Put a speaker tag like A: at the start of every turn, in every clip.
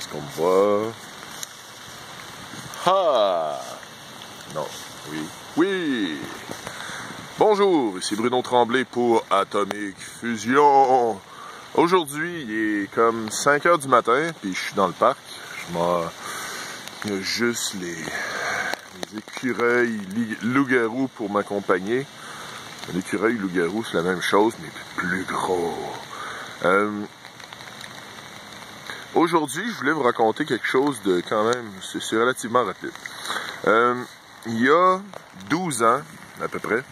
A: Est-ce qu'on me voit? Ah! Non. Oui. Oui! Bonjour, ici Bruno Tremblay pour Atomic Fusion. Aujourd'hui, il est comme 5 h du matin, puis je suis dans le parc. Il y a juste les écureuils loup-garou pour m'accompagner. L'écureuil loup-garou, c'est la même chose, mais plus gros. Aujourd'hui, je voulais vous raconter quelque chose de quand même, c'est relativement rapide. Il y a 12 ans, à peu près,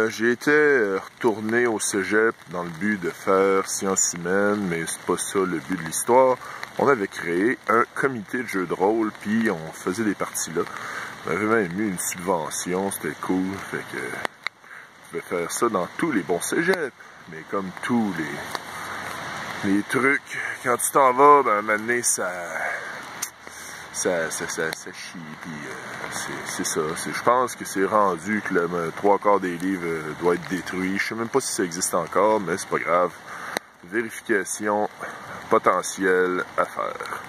A: j'ai été retourné au cégep dans le but de faire sciences humaines, mais c'est pas ça le but de l'histoire. On avait créé un comité de jeux de rôle, puis on faisait des parties là. On avait même eu une subvention, c'était cool, fait que je pouvais faire ça dans tous les bons cégeps, mais comme tous les trucs, quand tu t'en vas, ben, à un moment donné, ça chie, puis c'est ça. Je pense que c'est rendu que le 3/4 des livres doit être détruit. Je sais même pas si ça existe encore, mais c'est pas grave. Vérification potentielle à faire.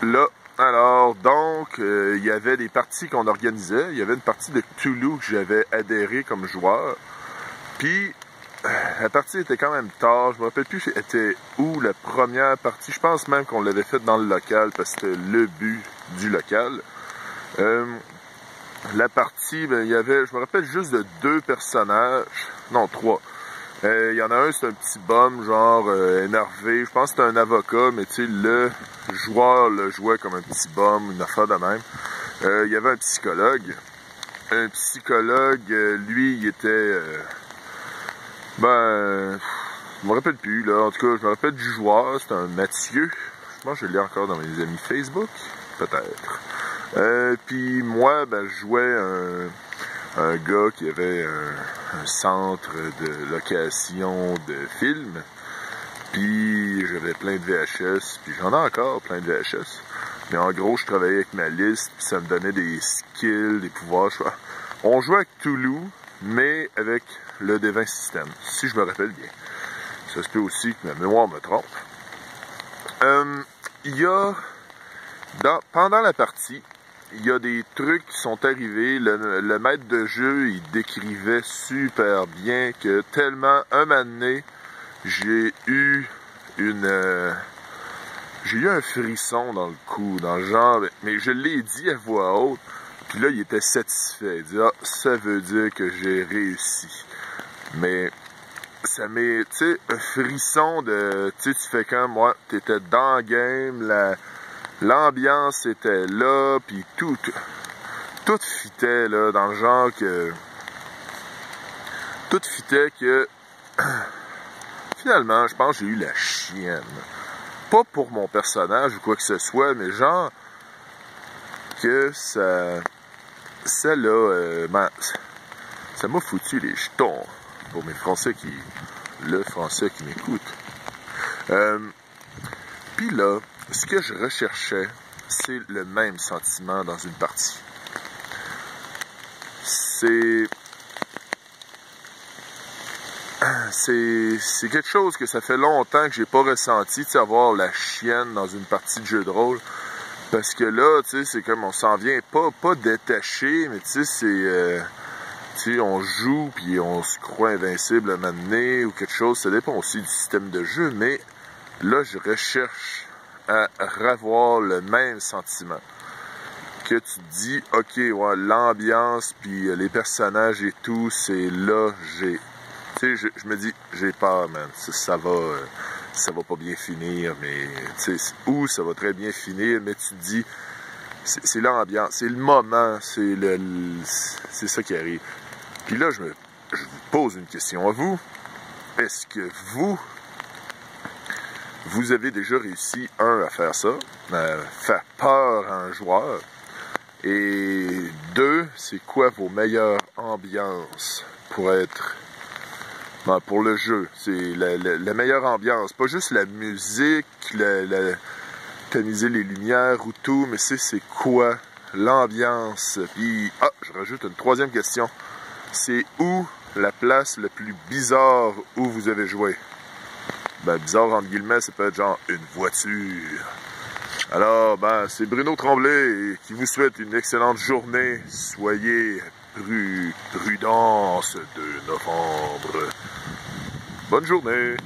A: Là, alors, donc, il y avait des parties qu'on organisait. Il y avait une partie de Cthulhu que j'avais adhéré comme joueur. Puis, la partie était quand même tard. Je me rappelle plus c'était où la première partie. Je pense même qu'on l'avait faite dans le local parce que c'était le but du local. La partie, ben, il y avait, je me rappelle juste de 2 personnages. Non, 3. Il y en a un, c'est un petit bum, genre énervé. Je pense que c'était un avocat, mais tu sais, le joueur le jouait comme un petit bum, une affaire de même. Il y avait un psychologue. Un psychologue, lui, il était... je me rappelle plus, là. En tout cas, je me rappelle du joueur, c'était un Mathieu. Je pense que je l'ai encore dans mes amis Facebook, peut-être. Puis moi, ben, je jouais un gars qui avait un centre de location de films. Puis j'avais plein de VHS, puis j'en ai encore plein de VHS. Mais en gros, je travaillais avec ma liste, puis ça me donnait des skills, des pouvoirs. On jouait avec Cthulhu, mais avec le Devin System, si je me rappelle bien. Ça se peut aussi que ma mémoire me trompe. Il y a, pendant la partie, il y a des trucs qui sont arrivés. Le maître de jeu, il décrivait super bien que tellement, un moment donné, j'ai eu un frisson dans le cou, dans le genre, mais je l'ai dit à voix haute, puis là, il était satisfait. Il dit, ah, ça veut dire que j'ai réussi. Mais ça m'est, tu sais, un frisson de, tu sais, tu fais comme, moi, t'étais dans le game, l'ambiance était là, puis tout fitait, là, dans le genre que... Tout fitait que... Finalement, je pense que j'ai eu la chienne. Pas pour mon personnage ou quoi que ce soit, mais genre... Que ça m'a foutu les jetons. Pour mes Français le Français qui m'écoute. Puis là, ce que je recherchais, c'est le même sentiment dans une partie. C'est quelque chose que ça fait longtemps que j'ai pas ressenti, tu sais, avoir la chienne dans une partie de jeu de rôle. Parce que là, tu sais, c'est comme on s'en vient pas détaché, mais tu sais, c'est... tu sais, on joue, puis on se croit invincible à un moment donné, ou quelque chose. Ça dépend aussi du système de jeu, mais là, je recherche à revoir le même sentiment. Que tu te dis, ok, ouais, l'ambiance, puis les personnages et tout, c'est là, tu sais, je me dis, j'ai peur, man. Ça va pas bien finir, mais tu sais, ou ça va très bien finir, mais tu te dis, c'est l'ambiance, c'est le moment, c'est ça qui arrive. Puis là, je vous pose une question à vous. Est-ce que vous avez déjà réussi, à faire ça, à faire peur à un joueur, et 2, c'est quoi vos meilleures ambiances pour être... pour le jeu, c'est la meilleure ambiance, pas juste la musique, tamiser les lumières ou tout, mais c'est quoi l'ambiance. Puis, je rajoute une 3e question. C'est où la place la plus bizarre où vous avez joué? Ben, bizarre, entre guillemets, ça peut être genre une voiture. Alors, ben, c'est Bruno Tremblay qui vous souhaite une excellente journée. Soyez prudents ce 2 novembre. Bonne journée!